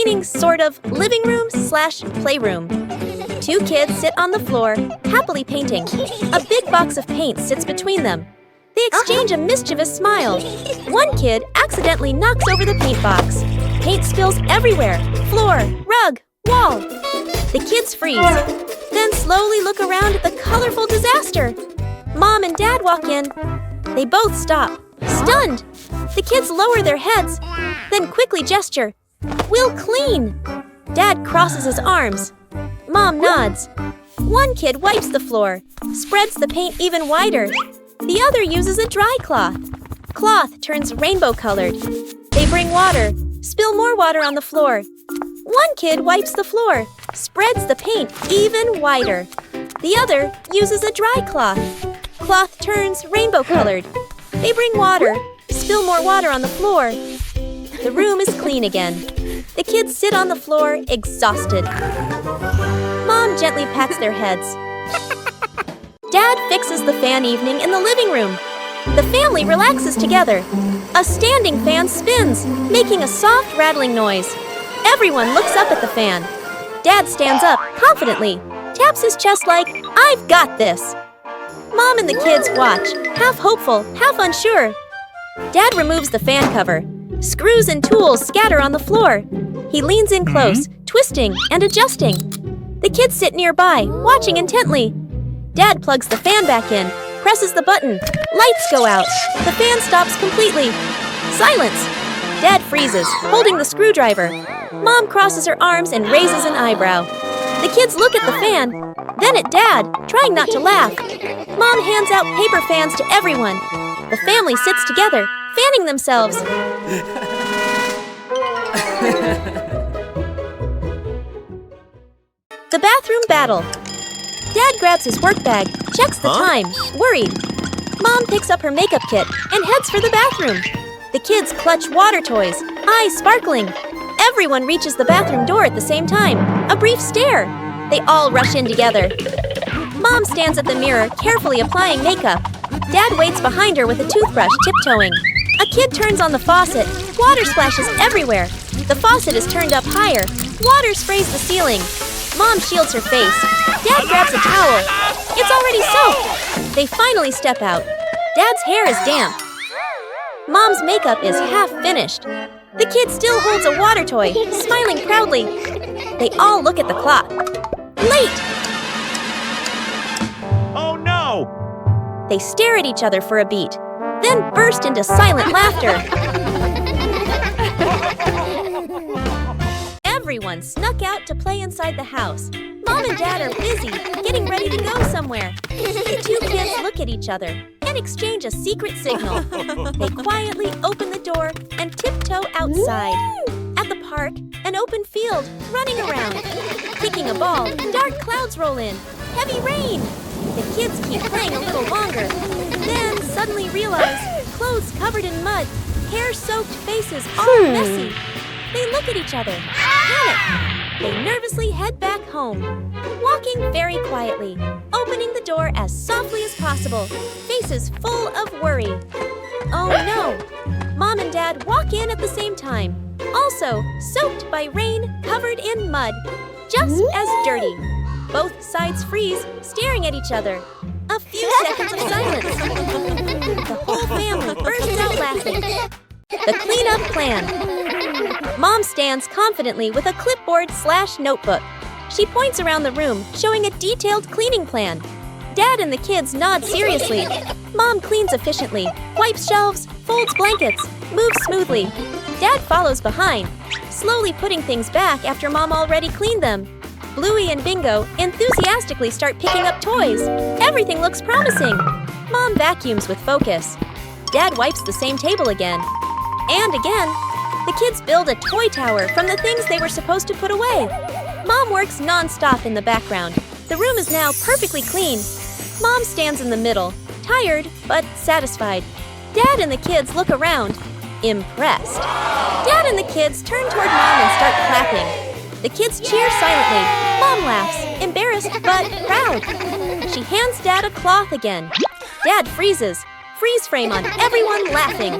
cleaning, sort of, living room slash playroom. Two kids sit on the floor, happily painting. A big box of paint sits between them. They exchange a mischievous smile. One kid accidentally knocks over the paint box. Paint spills everywhere, floor, rug, wall. The kids freeze, then slowly look around at the colorful disaster. Mom and Dad walk in. They both stop, stunned. The kids lower their heads, then quickly gesture. "We'll clean." Dad crosses his arms. Mom nods. One kid wipes the floor, spreads the paint even wider. The other uses a dry cloth. Cloth turns rainbow-colored. They bring water, spill more water on the floor. One kid wipes the floor, spreads the paint even wider. The other uses a dry cloth. Cloth turns rainbow-colored. They bring water, spill more water on the floor. The room is clean again. The kids sit on the floor, exhausted. Mom gently pats their heads. Dad fixes the fan evening in the living room. The family relaxes together. A standing fan spins, making a soft rattling noise. Everyone looks up at the fan. Dad stands up confidently, taps his chest like, "I've got this." Mom and the kids watch, half hopeful, half unsure. Dad removes the fan cover. Screws and tools scatter on the floor. He leans in close, twisting and adjusting. The kids sit nearby, watching intently. Dad plugs the fan back in, presses the button. Lights go out. The fan stops completely. Silence. Dad freezes, holding the screwdriver. Mom crosses her arms and raises an eyebrow. The kids look at the fan, then at Dad, trying not to laugh. Mom hands out paper fans to everyone. The family sits together, fanning themselves. The bathroom battle. Dad grabs his work bag, checks the time, worried. Mom picks up her makeup kit and heads for the bathroom. The kids clutch water toys, eyes sparkling. Everyone reaches the bathroom door at the same time. A brief stare. They all rush in together. Mom stands at the mirror, carefully applying makeup. Dad waits behind her with a toothbrush, tiptoeing. A kid turns on the faucet. Water splashes everywhere. The faucet is turned up higher. Water sprays the ceiling. Mom shields her face. Dad grabs a towel. It's already soaked. They finally step out. Dad's hair is damp. Mom's makeup is half finished. The kid still holds a water toy, smiling proudly. They all look at the clock. Late! Oh no! They stare at each other for a beat, then burst into silent laughter. Everyone snuck out to play inside the house. Mom and Dad are busy, getting ready to go somewhere. The two kids look at each other and exchange a secret signal. They quietly open the door and tiptoe outside. At the park, an open field, running around. Kicking a ball, dark clouds roll in. Heavy rain. The kids keep playing a little longer, then suddenly realize clothes covered in mud, hair-soaked faces all messy. They look at each other, panic. They nervously head back home, walking very quietly, opening the door as softly as possible, faces full of worry. Oh no! Mom and Dad walk in at the same time, also soaked by rain, covered in mud, just as dirty. Both sides freeze, staring at each other. A few seconds of silence. The whole family bursts out laughing. The cleanup plan. Mom stands confidently with a clipboard/notebook. She points around the room, showing a detailed cleaning plan. Dad and the kids nod seriously. Mom cleans efficiently, wipes shelves, folds blankets, moves smoothly. Dad follows behind, slowly putting things back after Mom already cleaned them. Bluey and Bingo enthusiastically start picking up toys. Everything looks promising. Mom vacuums with focus. Dad wipes the same table again. And again. The kids build a toy tower from the things they were supposed to put away. Mom works nonstop in the background. The room is now perfectly clean. Mom stands in the middle, tired but satisfied. Dad and the kids look around, impressed. Dad and the kids turn toward Mom and start clapping. The kids cheer silently. Mom laughs, embarrassed but proud. She hands Dad a cloth again. Dad freezes. Freeze frame on everyone laughing.